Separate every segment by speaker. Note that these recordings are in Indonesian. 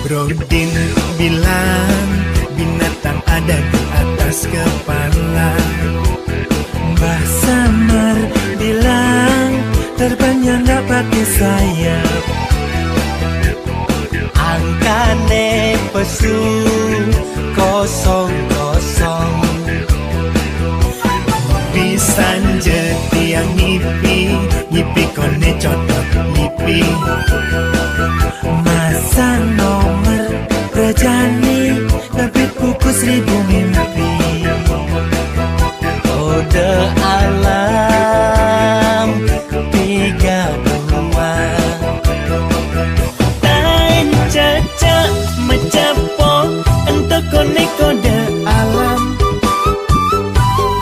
Speaker 1: Brodin bilang binatang ada di atas kepala. Mbah Samar bilang terbangnya nggak pakai sayap. Angkane pesu kosong-kosong. Pisan jeti yang ngipi kone codot ngipi. Masa nomor rejani lebih buku 1000 mimpi. Kode alam 32. Tain caca mencapo untuk kode alam.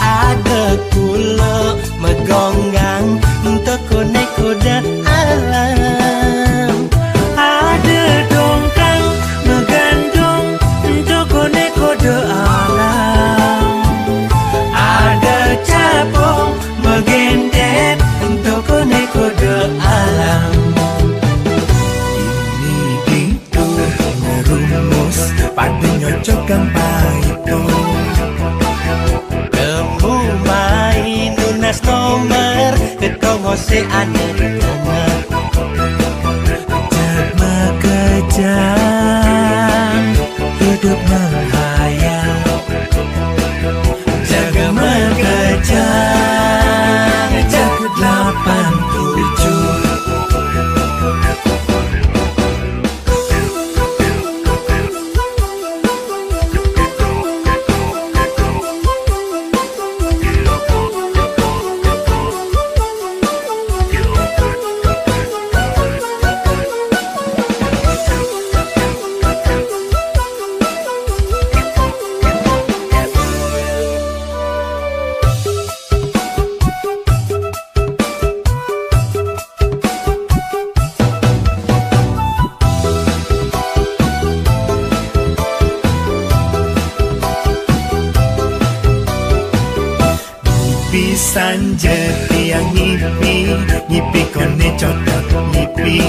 Speaker 1: Ada kula megonggang untuk kode alam. Ada dongkang megandong untuk kode alam. Ada capung megendet untuk kode alam. Ini gitu ngerumus pada nyocokkan paito. Temu main lunas nomor ketong oseane tengah. Kejang hidup menghayal. Jaga mengejang jaga 87. Pisan jeti yang ngipi kone codot ngipi.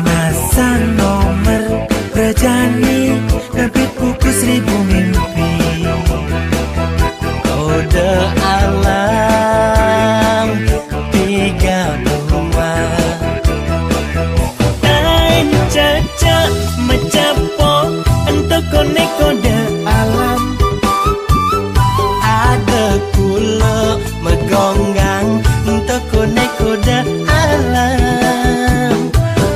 Speaker 1: Masa nomor rejani lebih buku 1000 mimpi. Kode alam 32. Tain caca mencapo untuk kode alam. Kula megonggang untuk kode alam.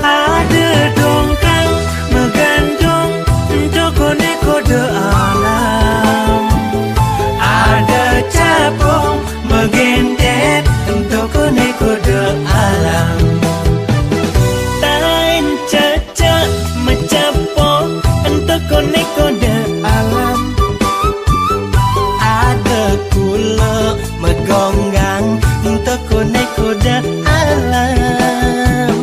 Speaker 1: Ada dongkang megandong untuk kode alam. Ada capung megendet untuk kode alam. Tain caca mencapo untuk kode alam. Kula megonggang untuk kode alam.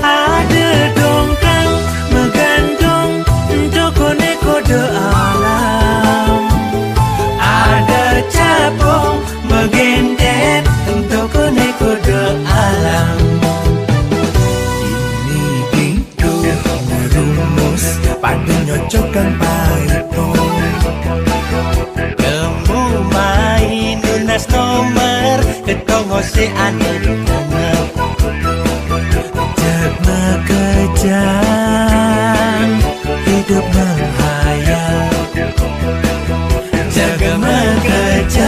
Speaker 1: Ada dongkang megandong untuk kode alam. Ada capung megendet untuk kode alam. Ini gitu ngerumus pada nyocokkan paito. Main lunas nomor ketong oseane tengah. Jaga kejang hidup menghayal. Jaga mengejang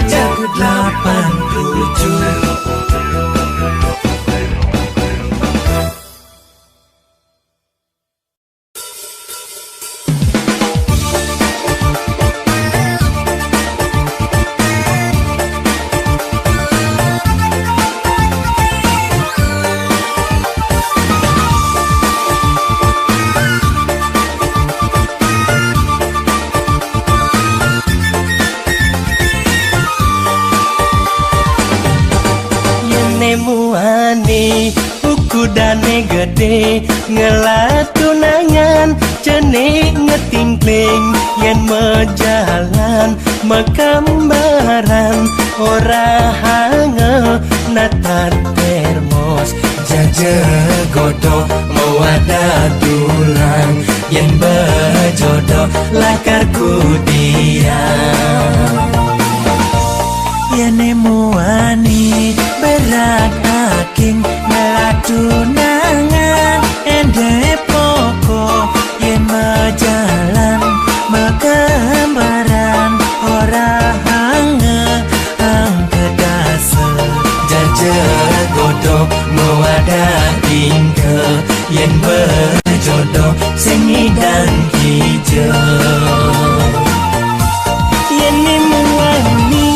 Speaker 1: jaga 87. muani ukudane gede ngelatunangan cenik ngetingkling yen mejalan mekambaran ora hange natar termos jaje godok mewada tulang yen bejodoh lakarku dia yene muani berat aking melatunangan ende poko yen majalan magambaran ora hange angkedase jaje godok mewada tingke yen berjodoh sing dan hijau yene muani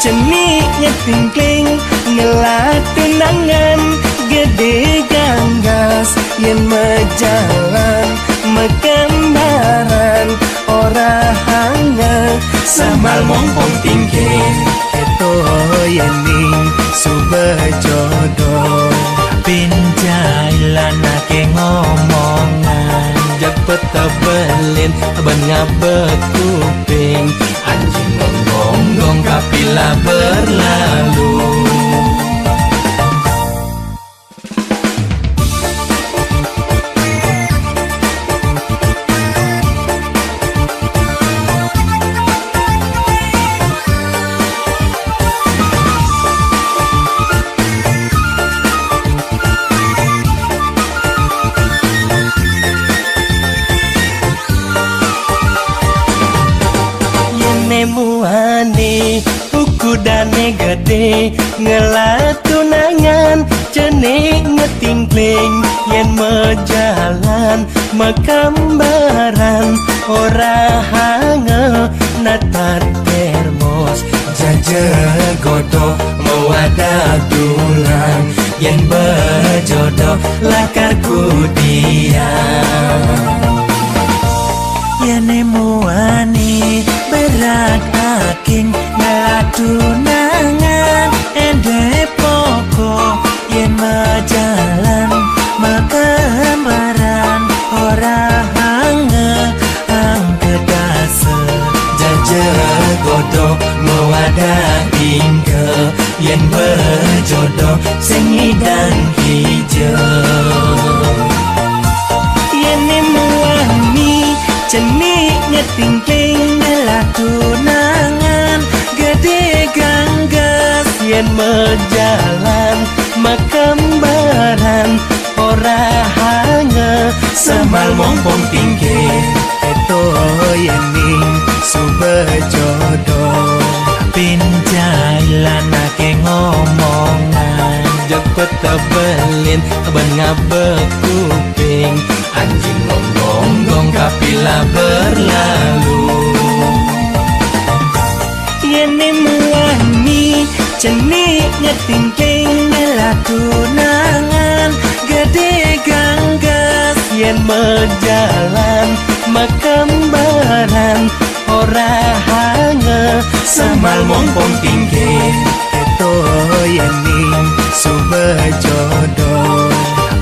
Speaker 1: cenik ngetingkling ngelatunangan gede ganggas yen mejalan megambaran ora hanya samal mompong tingke eto yening subejodoh pinjailan ake ngomongan jepet tebelin ben ngabek kuping anjing menggonggong kapila berlalu muani ukudane gede ngelatunangan cenik ngetingkling yen mejalan mekambaran ora hange natar termos jaje godok mewada tulang yen bejodoh lakarku dia yene muani berat aking melatunangan ende poko yen majalan magambaran ora hange angkedase jaje godok mewada tingke yen berjodoh sing dan hijau yene muani cenik ngetingkling melatunangan gede ganggas yen mejalan makambaran ora hanya samal mompong tingke eto yening subejodoh pinjailan ake ngomongan jepet tebelin ben ngabek kuping anjing menggonggong kapila berlalu yene muani cenik ngetingkling melatunangan gede ganggas yen mejalan makambaran ora hanya samal mompong tingke eto yening subejodoh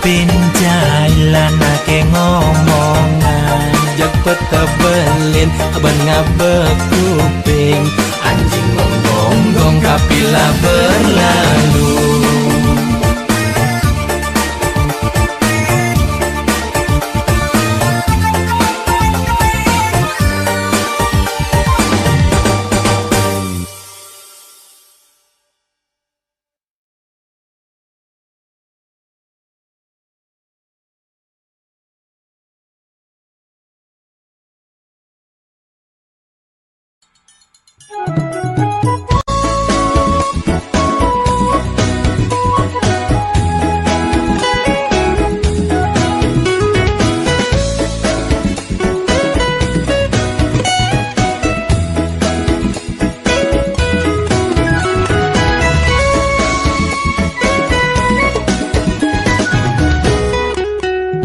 Speaker 1: pinjailan ake ngomongan jepet tebelin ben ngabek kuping anjing menggonggong kapila berlalu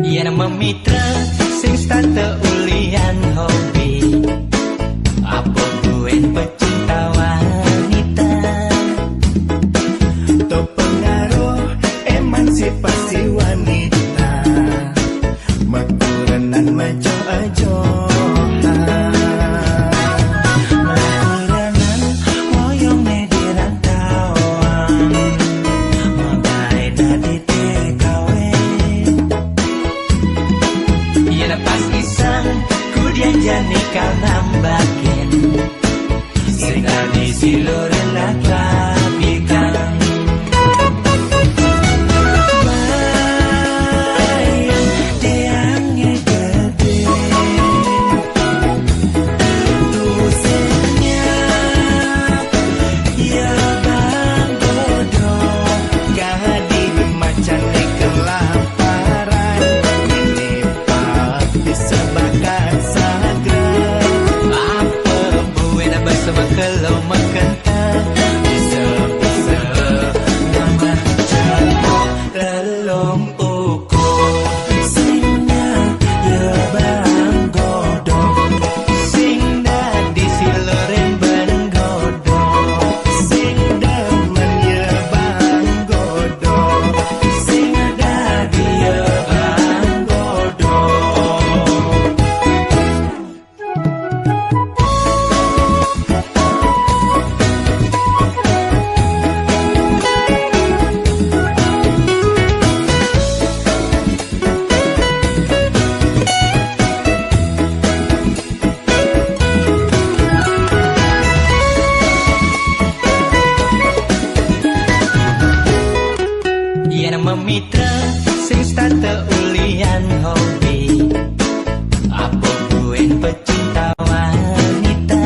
Speaker 1: yen memitra sing stante ulian hobi apa gue pecinta nikah nambakin sing tadi silurin laklapikan bayang tiangnya gede tusenya ya bang bodoh gahadir macan kelaparan ini bisa bakar sagrang apa buat bersama kalau makan bisa nambah jatuh dalam ukur singnya ya bang godong sing di siloren ban godong sing demen ya bang godong sing dadi ya bang godong. Iya nama mitra sing starte ulian hobi apa buen pecinta wanita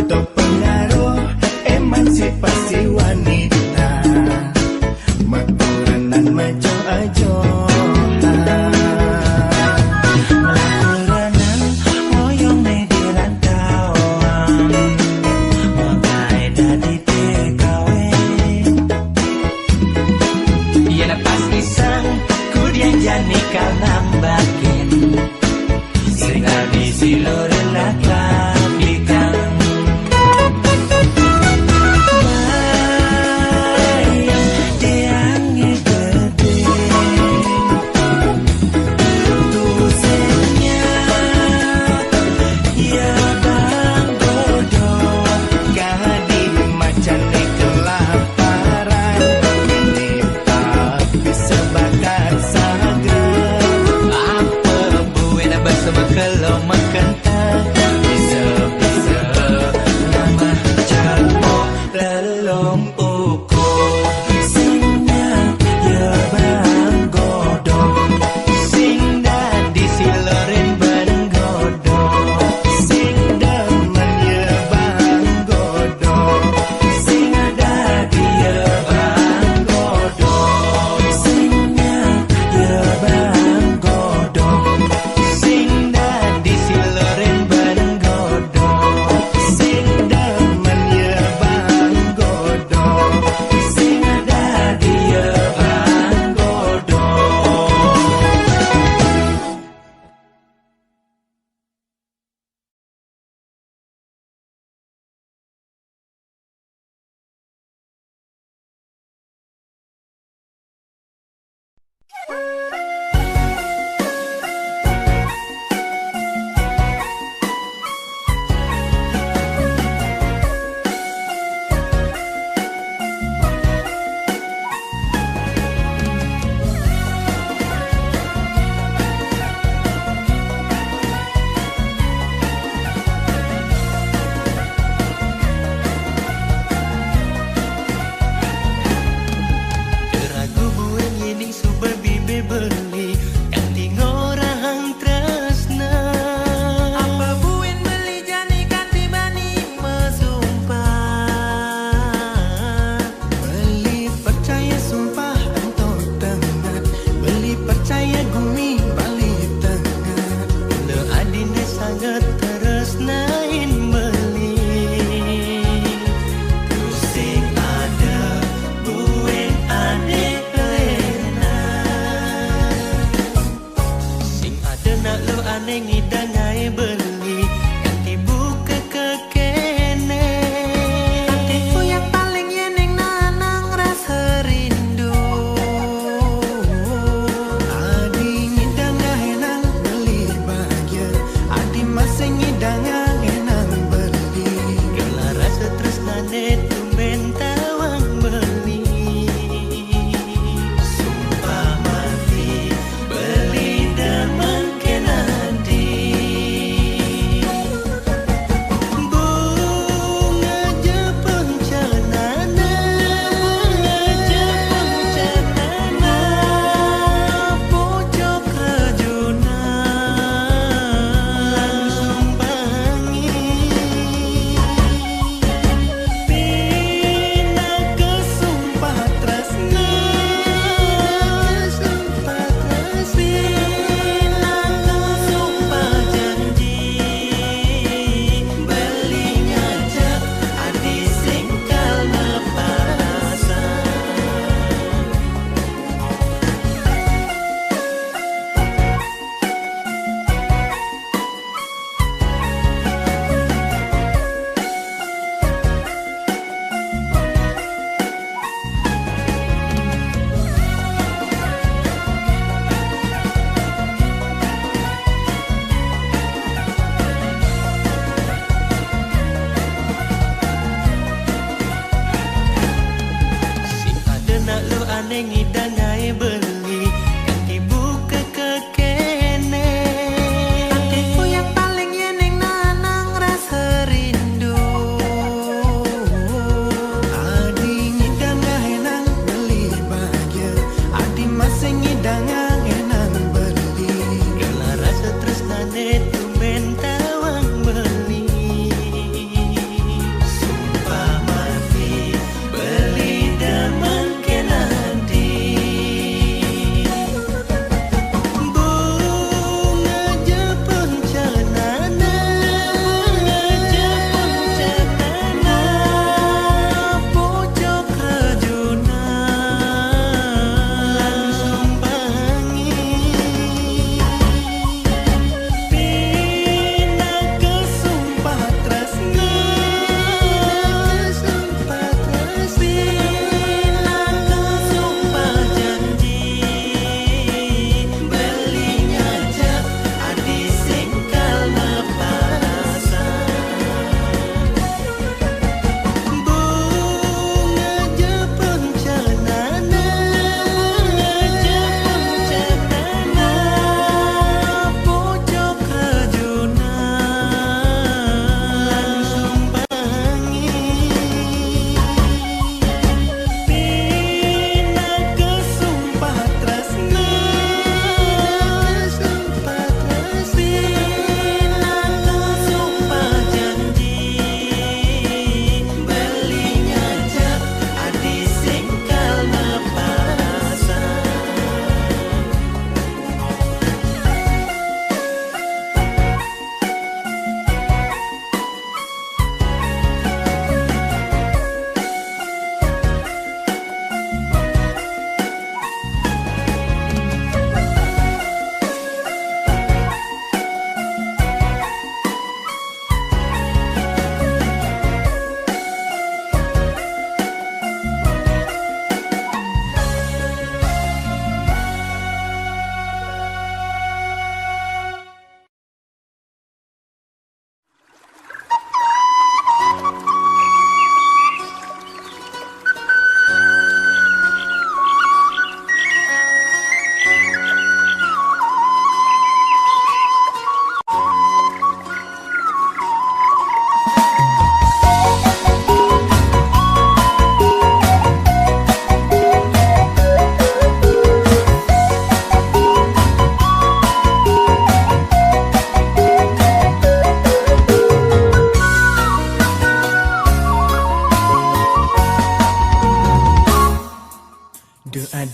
Speaker 1: to pengaruh emansipasi wanita maturanan majo ajo melakuranan oyong mediran kawan makai dadi TKW iya na pasti sang kudian jani kau nambakin sing tadi silurin laklapikan bayang tiangnya gede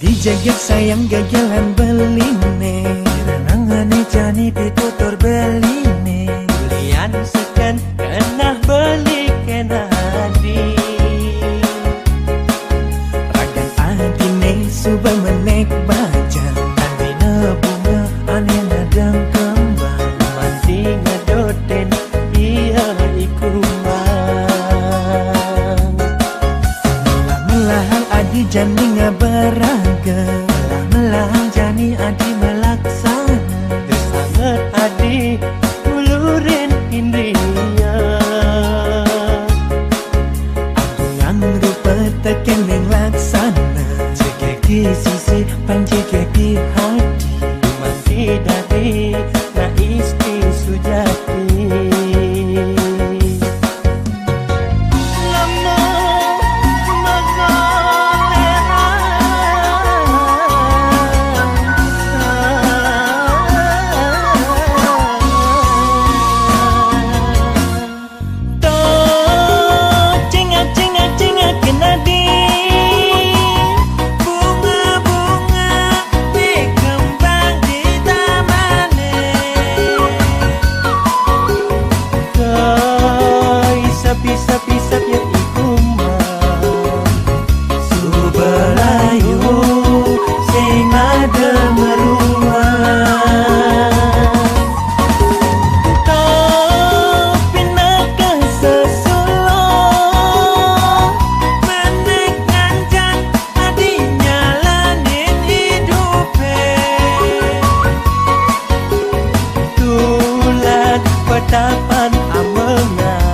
Speaker 1: Dijagat sayang gajalan beline, ranangane jani pitutur beline, lian sekan kenah beli kenadi. Ragan adine subah menek baca, andina bunga ane nadang kembang, manti ngedoten iya ikumang. Melahang adi jani ngabaraga, melahang jani adi melaksana, tersangat adi ulurin indria. Aku yang rupa teken yang laksana, jika di sisi panjika di hati, mati dari na isti sujati. Pisap-pisap ya ikumang Subalayu sing ada meruang Tapi nakah sesulong Menek ngancan adi nyalanin hidupe Tulat petapan amengan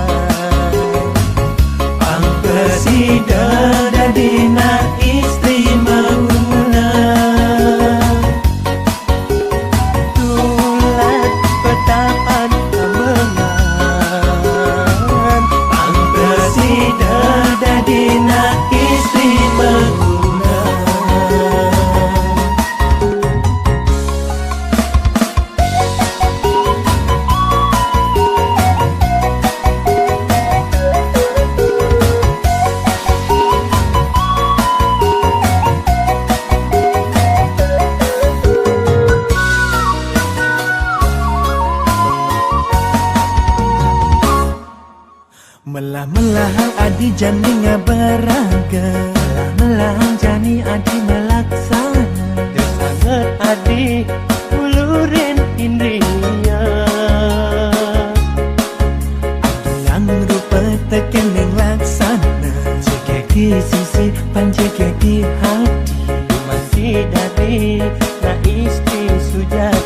Speaker 1: Sida dadina istri menguna Tulat petapan amengan Pangpesida dadina istri menguna. Melah-melahang adi jani ngabaraga, melah-melahang jani adi melaksana, tersangat adi ulurin indria. Aku yang rupa teken yang laksana, jika di sisi panjika di hati, mati dari na isti sujati.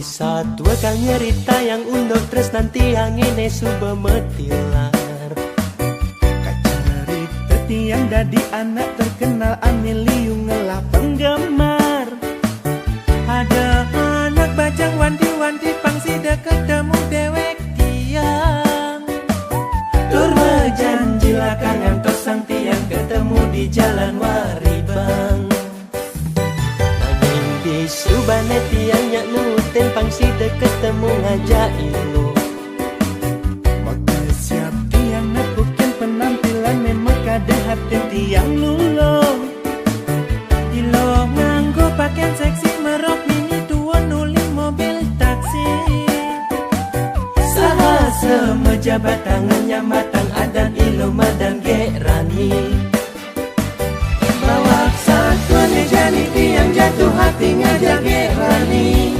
Speaker 1: Kisah tua kang nyerita yang undok terus nanti yang ini suba metilar. Kacerita tiang dadi anak terkenal amiliung ngelap penggemar. Ada anak bajang wanti-wanti pangsida ketemu dewek tiang. Tur janji lah kangen tosang tiang ketemu di jalan Waribang. Nanging di subane tiang nyak nuten pangsida ketemu ngajak ilo. Maka siap tiang nepukin penampilan memang kada hati tiang lulung. Ilo nganggo pakaian seksi merok mini tua nuli mobil taksi. Saha mejabat tangannya matang adan ilo madan gerani. Bawak satuan jani tiang jatuh hati ngajak gerani.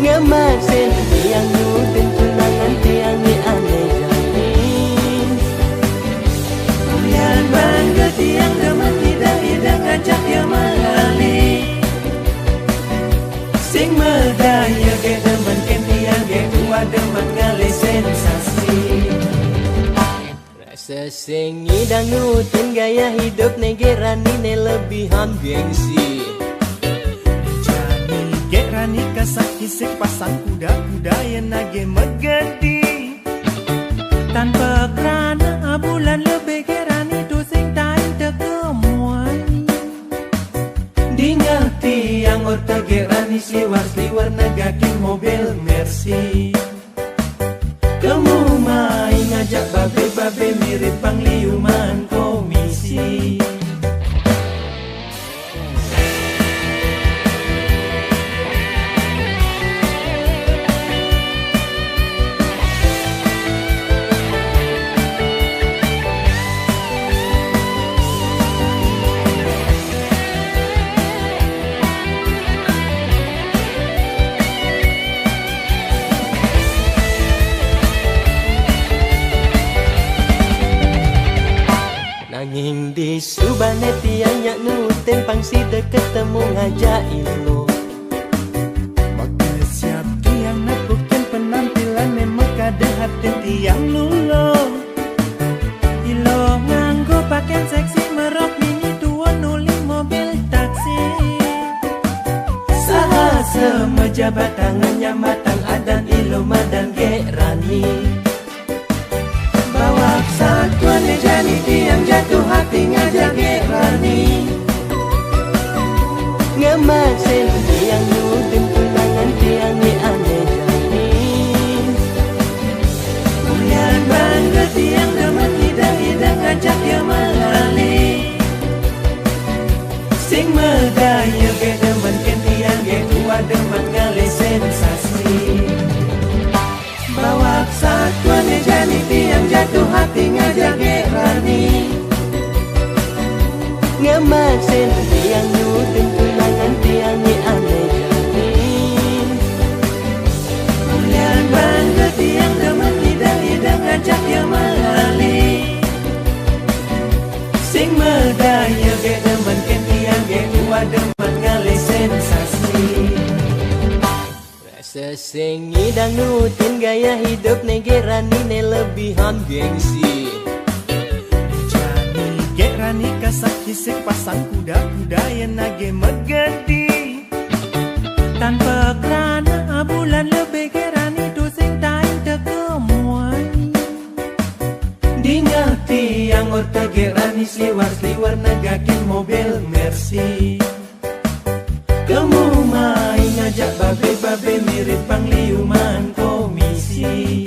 Speaker 1: Ngemasin tiang nutin tunangan tiang ni aneh jani. Lian bangga tiang demen hidang-hidang ngajak dia melali. Sing medaya ge demen ken tiang ge tua demen ngale sensasi. Rasa sing ngidang nutin gaya hidup negerani ne lebih gengsi. Jani gerani kasak kisik pasang kuda-kuda yang nage megedi. Tanpa kerana bulan lebih gerani tu sing tain tekemuai. Dingerti yang orta gerani sliwar-sliwar negakin mobil Mercy. Kamu main ngajak babe-babe mirip pangliuman komisi. Nanging di subane tiang nyak nuten pangsida ketemu ngajak ilo. Maka siap tiang nepukin penampilan memang kada hati tiang lulung. Ilo nganggo pakaian seksi merok mini tua nuli mobil taksi. Saha semejabat tangannya matang adan ilo madan gerani. Bawak satuan jani tiang jatuh hati ngajak gerani. Ngemasin tiang nutin tunangan tiang ni aneh jani. Lian bangga tiang demen hidang-hidang ngajak dia melali. Sing medaya ge demen ken tiang ge tua demen ngale sensasi. Bawak satuan jani tiang jatuh hati ngajak gerani. Ngemasin tiang nutin tunangan tiang ni aneh jani. Lian bangga tiang demen hidang-hidang ngajak dia melali. Sing medaya ge demen ken tiang ge tua demen ngale sensasi. Sesing ngidang nutin gaya hidup negerani ne lebih gengsi. Jani gerani kasak kisik pasang kuda-kuda yang nage megedi. Tanpa kerana bulan lebih gerani tu sing tain tekemuai. Dingerti yang orta gerani sliwar-sliwar negakin mobil Mercy. Kamu main ngajak babe-babe mirip pangliuman komisi.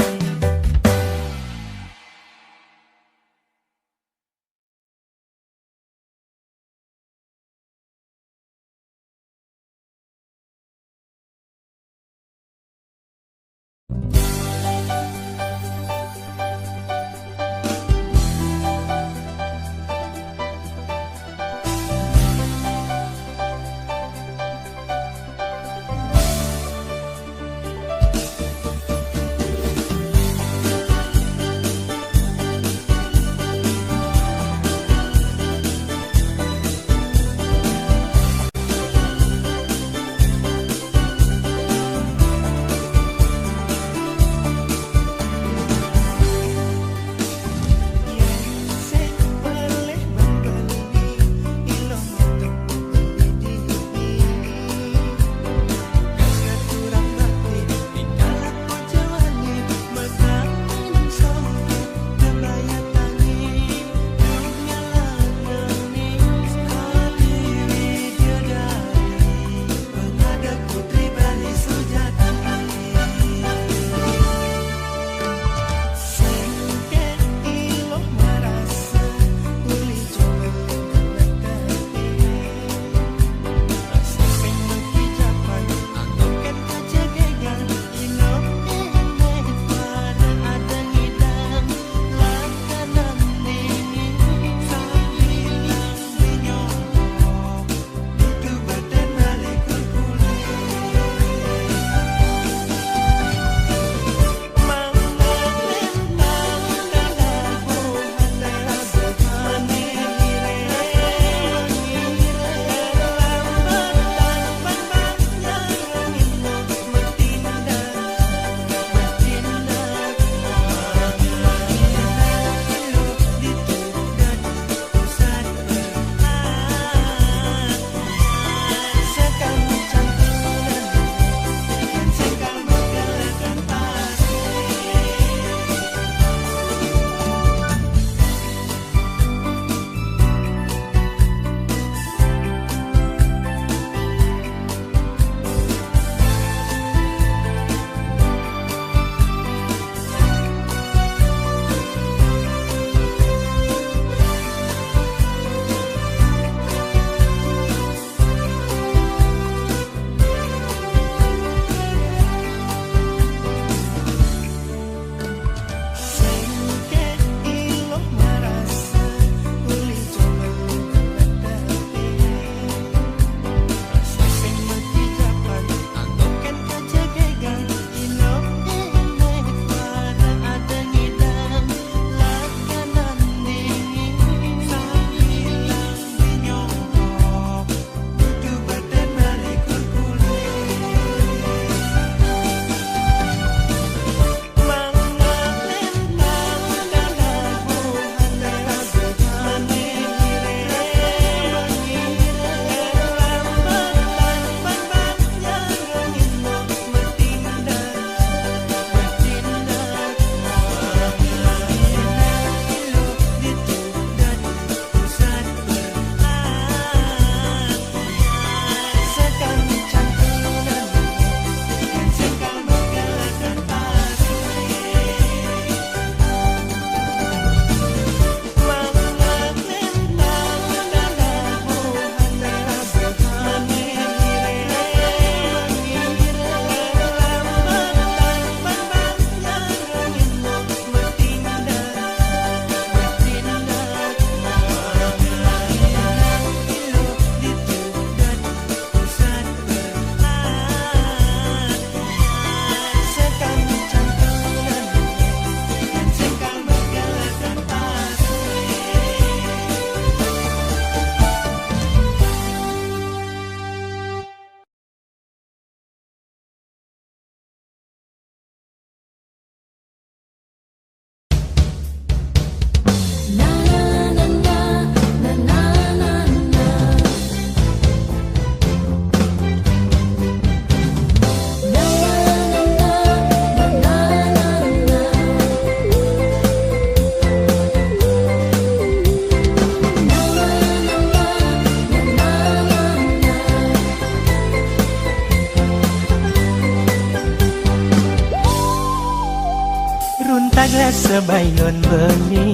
Speaker 1: sebayon bengi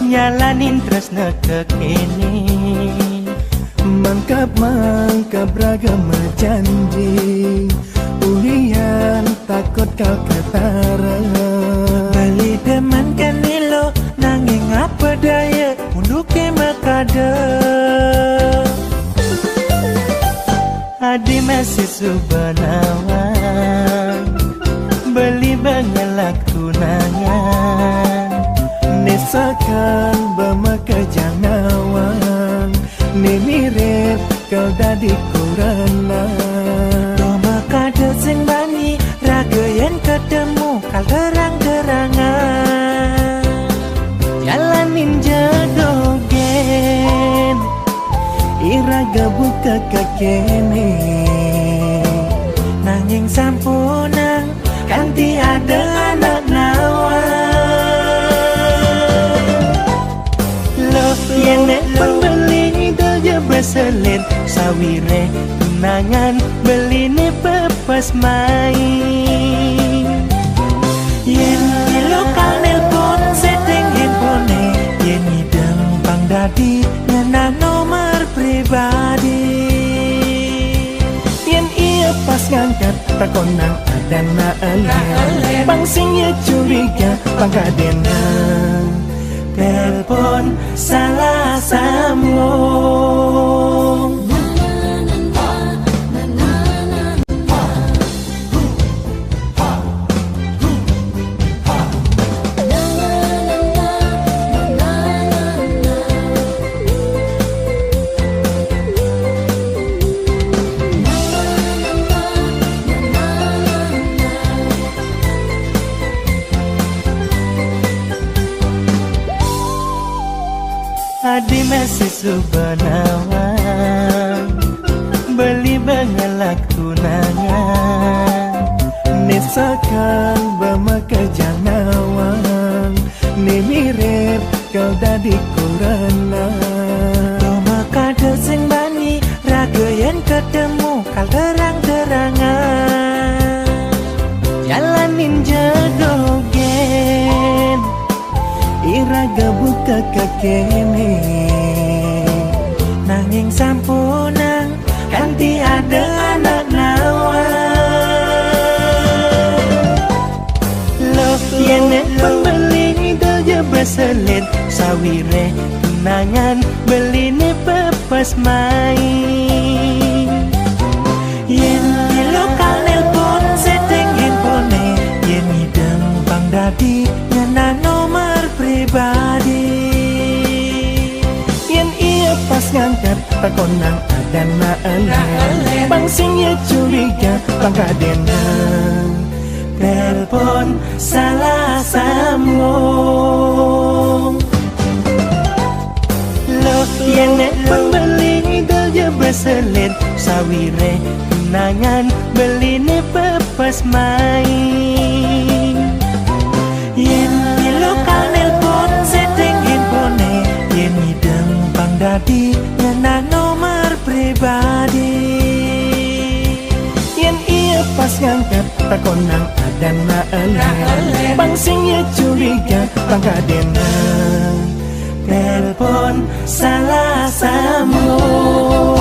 Speaker 1: nyalanin tresna kekini
Speaker 2: Mangkap ragam janji Ulian takut kau ketara
Speaker 1: beli deman kanilo nanging apa daya munduke makada adi masih subanawan beli bangelak tunangan
Speaker 2: Nesakan bamaka janawang Nimiret kau dadi kurana
Speaker 1: Doma kada sing bani raga yang ketemu kal terang-terangan jalanin jodogen
Speaker 2: Iraga buka kakene
Speaker 1: nanging sampunang kanti ada anak nawan lo yang nek pembeli daya beselin sawire tunangan beli ne pepas main yen lokal nelpon setting handphone yen idem pang dadi ngena nomor pribadi
Speaker 2: Yen ia pas ngangkat takonang ada na alih Bang singnya curiga pangkadena
Speaker 1: telepon salah sambung Adi masih subanawan beli bangelak tunangan
Speaker 2: Nesakan bamaka janawang Nimiret kau dadi kurana
Speaker 1: Doma kada sing bani raga yang ketemu kal terang-terangan jalanin jodogen
Speaker 2: Iraga buka kakene
Speaker 1: nanging sampunang kanti ada anak nawan lo yang nek pembeli daya beselin sawire tunangan beli ne pepas main yen lokal nelpon setting handphone yen idem pang dadi ngena nomor pribadi
Speaker 2: Yen ia pas ngangkat takonang ada na alih Bang singnya curiga pangkadena
Speaker 1: telepon salah sambung lo yang nek pembeli daya beselin sawire tunangan beli ne pepas main yen lokal nelpon setting handphone yen idem pang dadi ngena nomor pribadi
Speaker 2: Yen ia pas ngangkat takonang ada na alih Bang singnya curiga pangkadena
Speaker 1: telepon salah sambung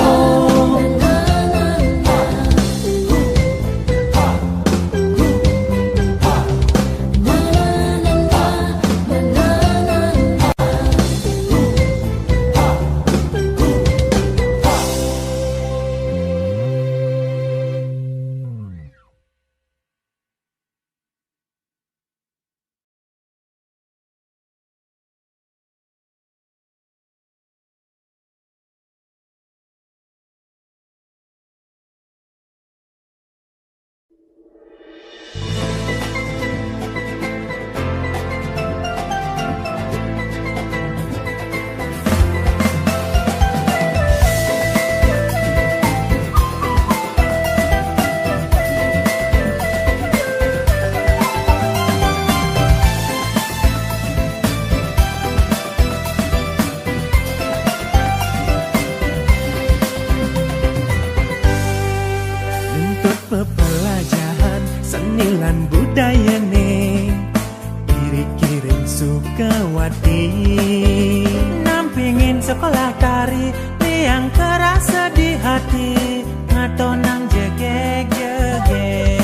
Speaker 1: sekolah tari yang kerasa di hati ngatonang jegek-jegek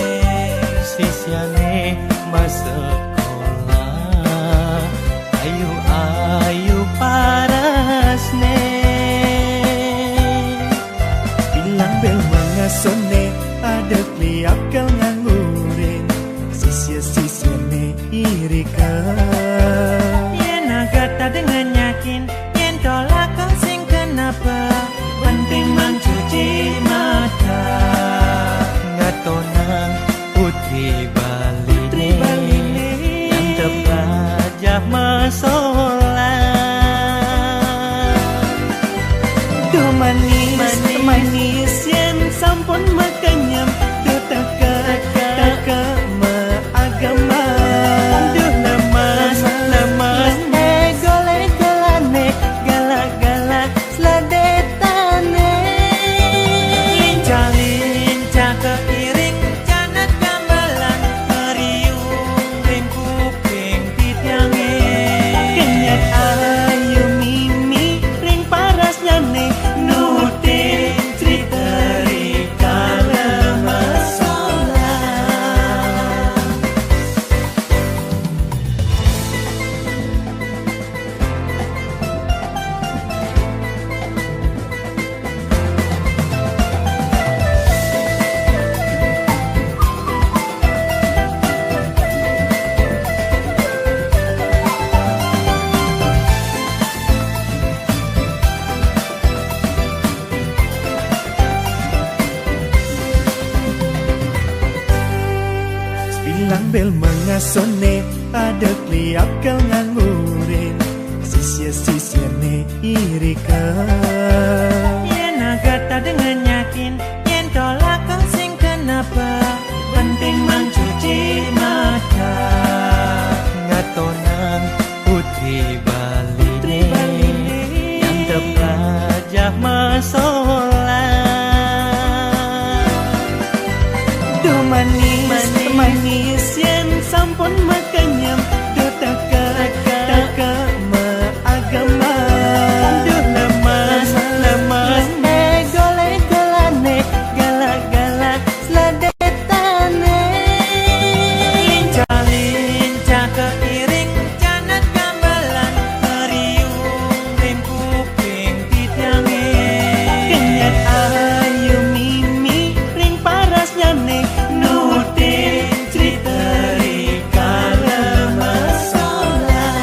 Speaker 1: sisiane mas sekolah ayu-ayu parasne
Speaker 2: bilang bel mengasone ada liap kal ngangurin sisia-sisiane irika
Speaker 1: yen agata dengan yakin yen tolak kau sing kenapa penting mencuci mata ngatonang putri baline yang terpajah masolah
Speaker 2: duh manis yen sampun makanyam duh taka agama
Speaker 1: duh lemas gole-golane galak-galak sladetane lincah keiring janat gambalan meriung ring kuping titiange
Speaker 2: kenyat ayu mimi ring parasnya nih nutin cerita rika masalah bilang bel mengasone ada liap kal ngangurin sisia-sisiane irika
Speaker 1: yen agata dengan yakin yen tolak kau sing kenapa penting mencuci mata ngatonang putri baline yang terpajah masolah
Speaker 2: duh manis yen sampun makanyam duh taka agama
Speaker 1: duh lemas gole-golane galak-galak sladetane lincah keiring janat gambalan meriung ring kuping titiange
Speaker 2: kenyat ayu mimi ring parasnya nih nutin cerita rika masalah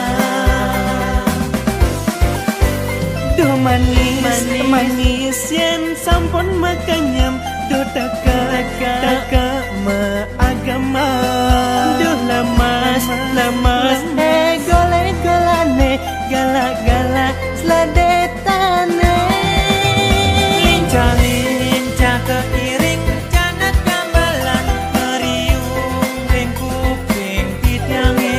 Speaker 2: duh manis yen sampun makanyam duh taka agama
Speaker 1: duh lemas gole-golane galak-galak sladetane lincah keiring janat gambalan meriung ring kuping titiange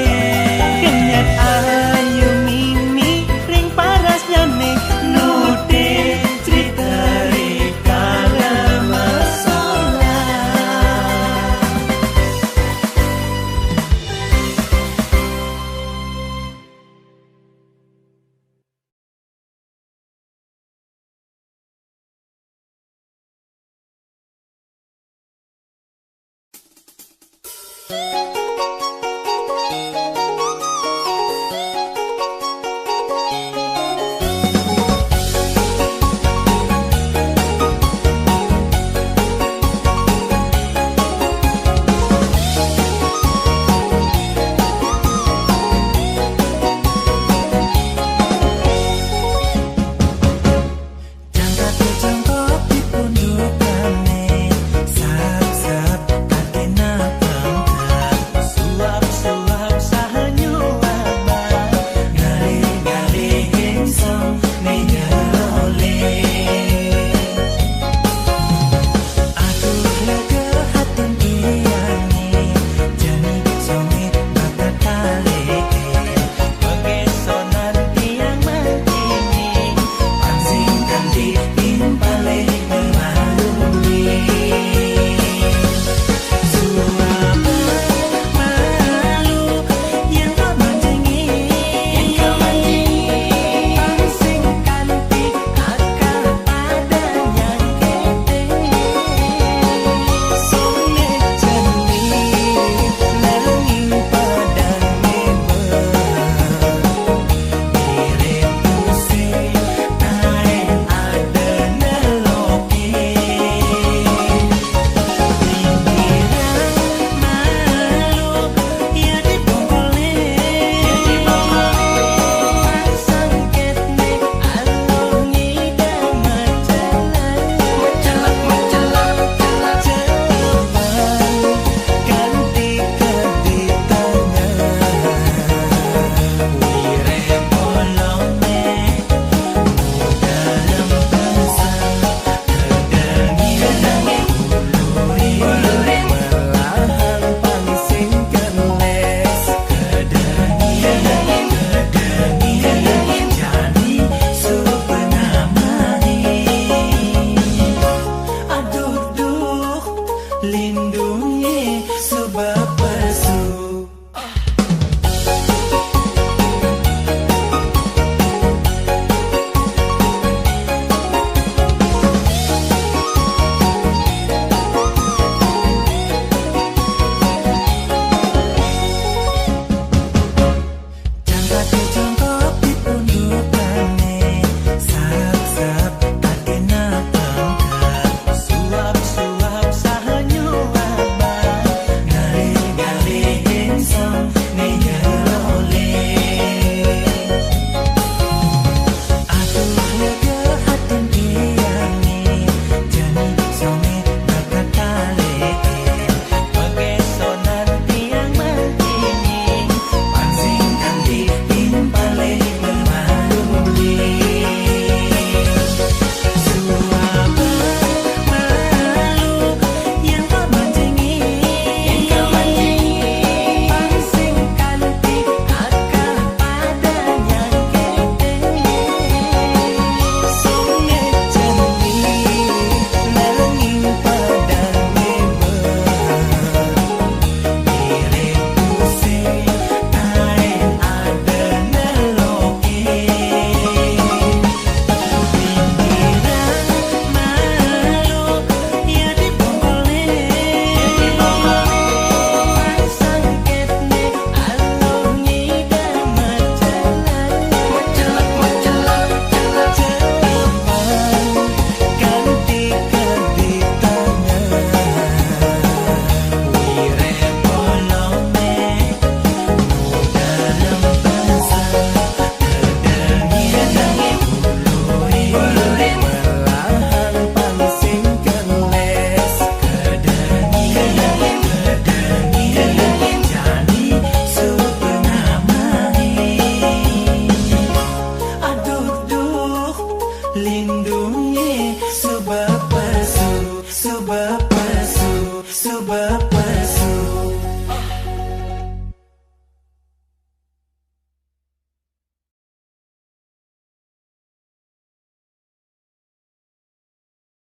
Speaker 2: kenyat ayu mimi ring parasnya nih nutin cerita rika masalah
Speaker 1: jangkot di pundukane sap-sap katena pangkat
Speaker 2: Bapa